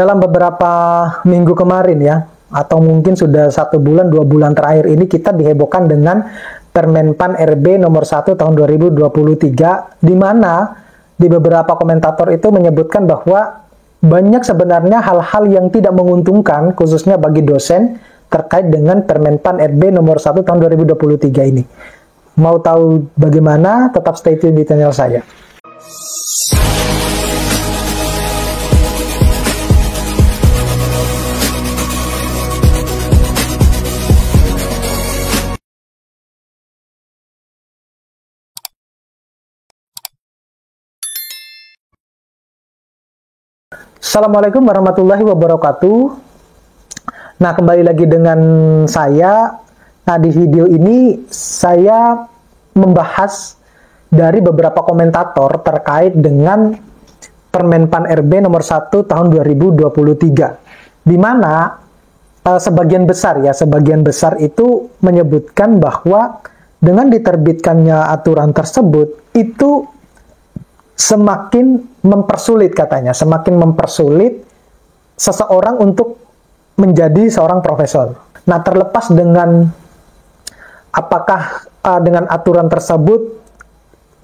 Dalam beberapa minggu kemarin ya, atau mungkin sudah 1 bulan, 2 bulan terakhir ini kita dihebohkan dengan Permenpan RB nomor 1 tahun 2023, di mana di beberapa komentator itu menyebutkan bahwa banyak sebenarnya hal-hal yang tidak menguntungkan, khususnya bagi dosen, terkait dengan Permenpan RB nomor 1 tahun 2023 ini. Mau tahu bagaimana? Tetap stay tune di channel saya. Assalamualaikum warahmatullahi wabarakatuh. Nah, kembali lagi dengan saya. Nah, di video ini saya membahas dari beberapa komentator terkait dengan Permenpan RB nomor 1 tahun 2023. Di mana sebagian besar itu menyebutkan bahwa dengan diterbitkannya aturan tersebut itu semakin mempersulit, katanya, semakin mempersulit seseorang untuk menjadi seorang profesor. Nah, terlepas dengan apakah dengan aturan tersebut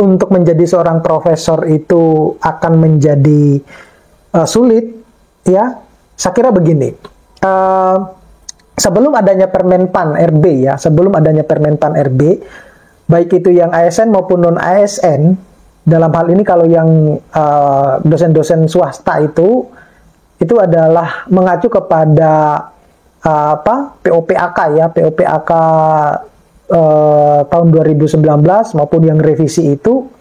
untuk menjadi seorang profesor itu akan menjadi sulit, ya, saya kira begini. Sebelum adanya Permenpan RB baik itu yang ASN maupun non ASN. Dalam hal ini kalau yang dosen-dosen swasta itu adalah mengacu kepada POPAK ya, POPAK tahun 2019 maupun yang revisi itu,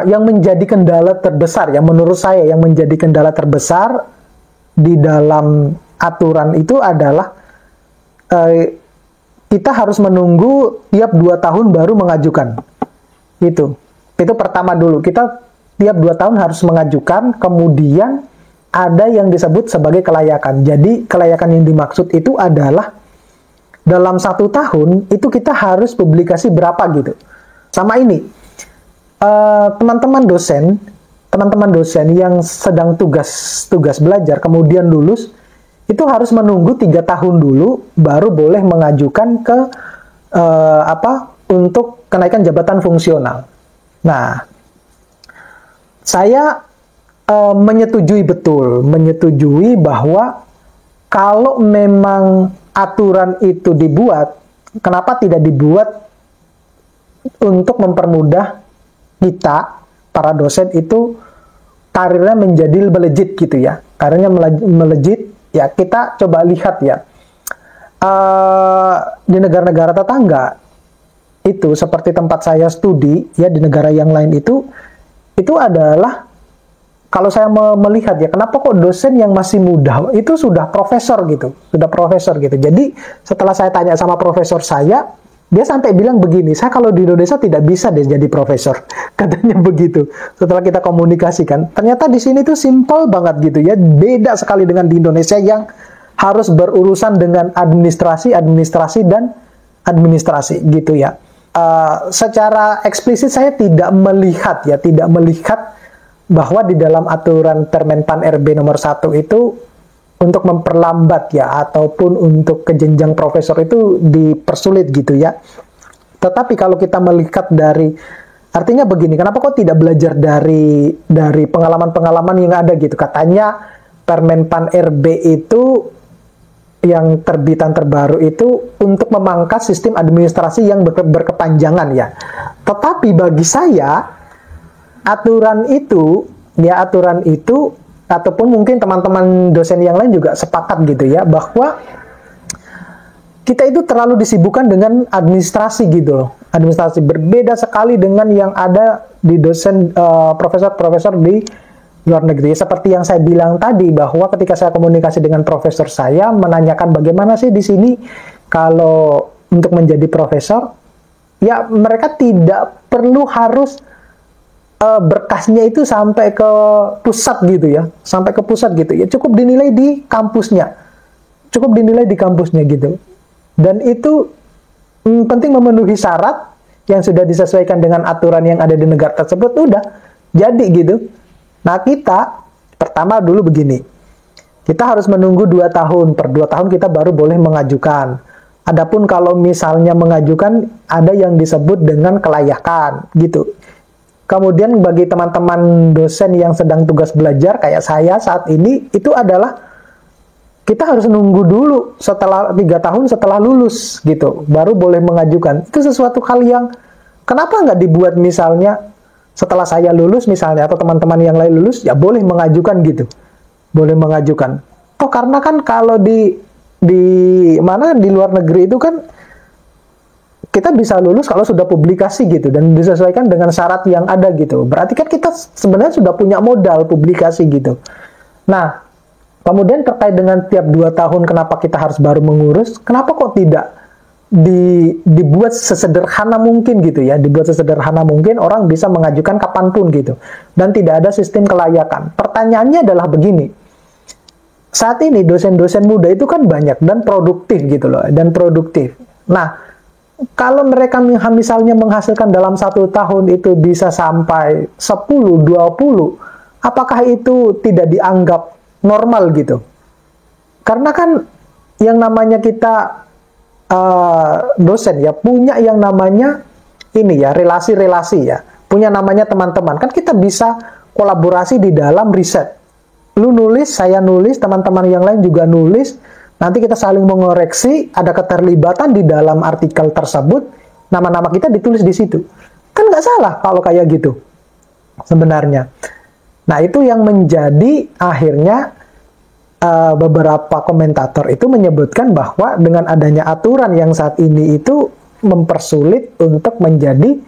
yang menjadi kendala terbesar ya, menurut saya yang menjadi kendala terbesar di dalam aturan itu adalah kita harus menunggu tiap 2 tahun baru mengajukan. Itu pertama dulu, kita tiap 2 tahun harus mengajukan, kemudian ada yang disebut sebagai kelayakan. Jadi kelayakan yang dimaksud itu adalah dalam 1 tahun itu kita harus publikasi berapa gitu. Sama ini, teman-teman dosen yang sedang tugas belajar kemudian lulus, itu harus menunggu 3 tahun dulu baru boleh mengajukan ke untuk kenaikan jabatan fungsional. Nah, saya menyetujui bahwa kalau memang aturan itu dibuat, kenapa tidak dibuat untuk mempermudah kita, para dosen itu, karirnya menjadi melejit gitu ya. Karirnya melejit, ya kita coba lihat ya. Di negara-negara tetangga, itu seperti tempat saya studi ya, di negara yang lain itu adalah, kalau saya melihat ya, kenapa kok dosen yang masih muda itu sudah profesor gitu. Jadi setelah saya tanya sama profesor saya, dia sampai bilang begini, saya kalau di Indonesia tidak bisa deh jadi profesor, katanya begitu. Setelah kita komunikasikan, ternyata di sini tuh simple banget gitu ya, beda sekali dengan di Indonesia yang harus berurusan dengan administrasi gitu ya. Secara eksplisit saya tidak melihat bahwa di dalam aturan Permenpan RB nomor 1 itu untuk memperlambat ya, ataupun untuk ke jenjang profesor itu dipersulit gitu ya. Tetapi kalau kita melihat dari, artinya begini, kenapa kok tidak belajar dari pengalaman-pengalaman yang ada gitu. Katanya Permenpan RB itu yang terbitan terbaru itu untuk memangkas sistem administrasi yang berkepanjangan ya. Tetapi bagi saya aturan itu ataupun mungkin teman-teman dosen yang lain juga sepakat gitu ya, bahwa kita itu terlalu disibukkan dengan administrasi gitu loh. Administrasi berbeda sekali dengan yang ada di dosen profesor-profesor di luar negeri. Seperti yang saya bilang tadi, bahwa ketika saya komunikasi dengan profesor saya, menanyakan bagaimana sih di sini kalau untuk menjadi profesor, ya mereka tidak perlu harus berkasnya itu sampai ke pusat gitu ya, cukup dinilai di kampusnya, gitu. Dan itu penting memenuhi syarat yang sudah disesuaikan dengan aturan yang ada di negara tersebut, udah jadi gitu. Nah, kita pertama dulu begini, Kita harus menunggu 2 tahun, per 2 tahun kita baru boleh mengajukan. Adapun kalau misalnya mengajukan, ada yang disebut dengan kelayakan, gitu. Kemudian bagi teman-teman dosen yang sedang tugas belajar, kayak saya saat ini, itu adalah kita harus nunggu dulu setelah 3 tahun setelah lulus, gitu. Baru boleh mengajukan. Itu sesuatu hal yang, kenapa nggak dibuat misalnya, setelah saya lulus misalnya, atau teman-teman yang lain lulus, ya boleh mengajukan gitu. Boleh mengajukan. Oh, karena kan kalau di luar negeri itu kan kita bisa lulus kalau sudah publikasi gitu dan disesuaikan dengan syarat yang ada gitu. Berarti kan kita sebenarnya sudah punya modal publikasi gitu. Nah, kemudian terkait dengan tiap 2 tahun kenapa kita harus baru mengurus? Kenapa kok tidak dibuat sesederhana mungkin gitu ya, dibuat sesederhana mungkin, orang bisa mengajukan kapanpun gitu dan tidak ada sistem kelayakan. Pertanyaannya adalah begini, saat ini dosen-dosen muda itu kan banyak dan produktif gitu loh, dan produktif. Nah, kalau mereka misalnya menghasilkan dalam 1 tahun itu bisa sampai 10, 20, apakah itu tidak dianggap normal gitu? Karena kan yang namanya kita dosen ya, punya yang namanya ini ya, relasi-relasi ya, punya namanya teman-teman. Kan kita bisa kolaborasi di dalam riset. Lu nulis, saya nulis, teman-teman yang lain juga nulis, nanti kita saling mengoreksi, ada keterlibatan di dalam artikel tersebut, nama-nama kita ditulis di situ. Kan nggak salah kalau kayak gitu, sebenarnya. Nah, itu yang menjadi akhirnya beberapa komentator itu menyebutkan bahwa dengan adanya aturan yang saat ini itu mempersulit untuk menjadi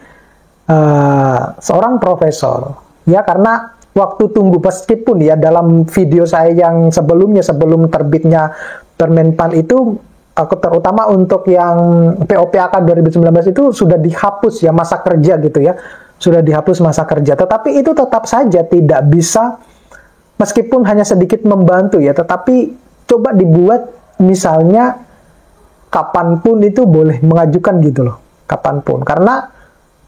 seorang profesor. Ya, karena waktu tunggu, meskipun ya dalam video saya yang sebelumnya, sebelum terbitnya Permenpan itu, terutama untuk yang POPAK 2019 itu sudah dihapus ya masa kerja gitu ya, sudah dihapus masa kerja. Tetapi itu tetap saja tidak bisa, meskipun hanya sedikit membantu ya, tetapi coba dibuat misalnya kapanpun itu boleh mengajukan gitu loh, kapanpun. Karena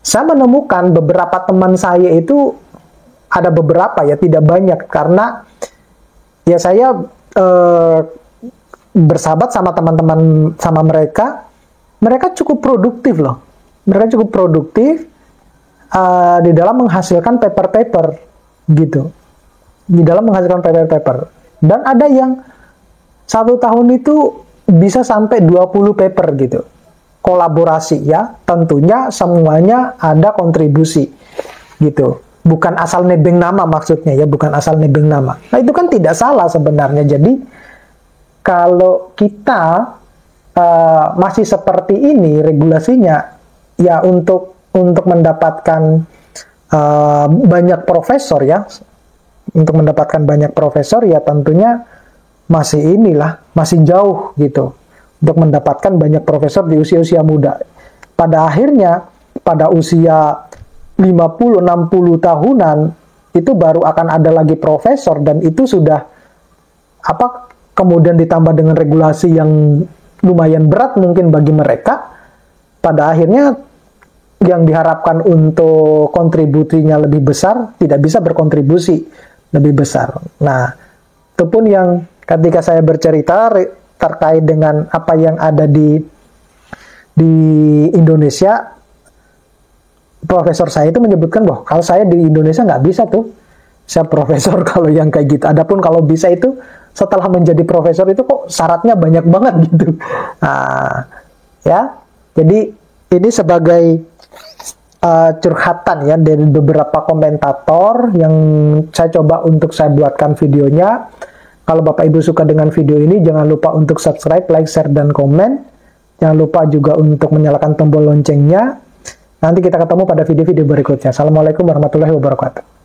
saya menemukan beberapa teman saya itu, ada beberapa ya, tidak banyak, karena ya saya bersahabat sama teman-teman, sama mereka cukup produktif loh, mereka cukup produktif di dalam menghasilkan paper-paper gitu, di dalam menghasilkan paper-paper, dan ada yang 1 tahun itu bisa sampai 20 paper gitu, kolaborasi ya, tentunya semuanya ada kontribusi gitu. Bukan asal nebeng nama maksudnya ya, bukan asal nebeng nama. Nah, itu kan tidak salah sebenarnya. Jadi kalau kita masih seperti ini regulasinya, ya untuk mendapatkan banyak profesor ya, untuk mendapatkan banyak profesor ya tentunya masih jauh gitu untuk mendapatkan banyak profesor di usia-usia muda. Pada akhirnya pada usia 50-60 tahunan itu baru akan ada lagi profesor, dan itu sudah kemudian ditambah dengan regulasi yang lumayan berat mungkin bagi mereka, pada akhirnya yang diharapkan untuk kontribusinya lebih besar tidak bisa berkontribusi lebih besar. Nah, itu pun yang ketika saya bercerita terkait dengan apa yang ada di Indonesia, profesor saya itu menyebutkan bahwa kalau saya di Indonesia nggak bisa tuh, saya profesor kalau yang kayak gitu. Adapun kalau bisa itu setelah menjadi profesor itu kok syaratnya banyak banget gitu. Nah, ya, jadi ini sebagai curhatan ya dari beberapa komentator yang saya coba untuk saya buatkan videonya. Kalau Bapak Ibu suka dengan video ini, jangan lupa untuk subscribe, like, share, dan komen. Jangan lupa juga untuk menyalakan tombol loncengnya. Nanti kita ketemu pada video-video berikutnya. Assalamualaikum warahmatullahi wabarakatuh.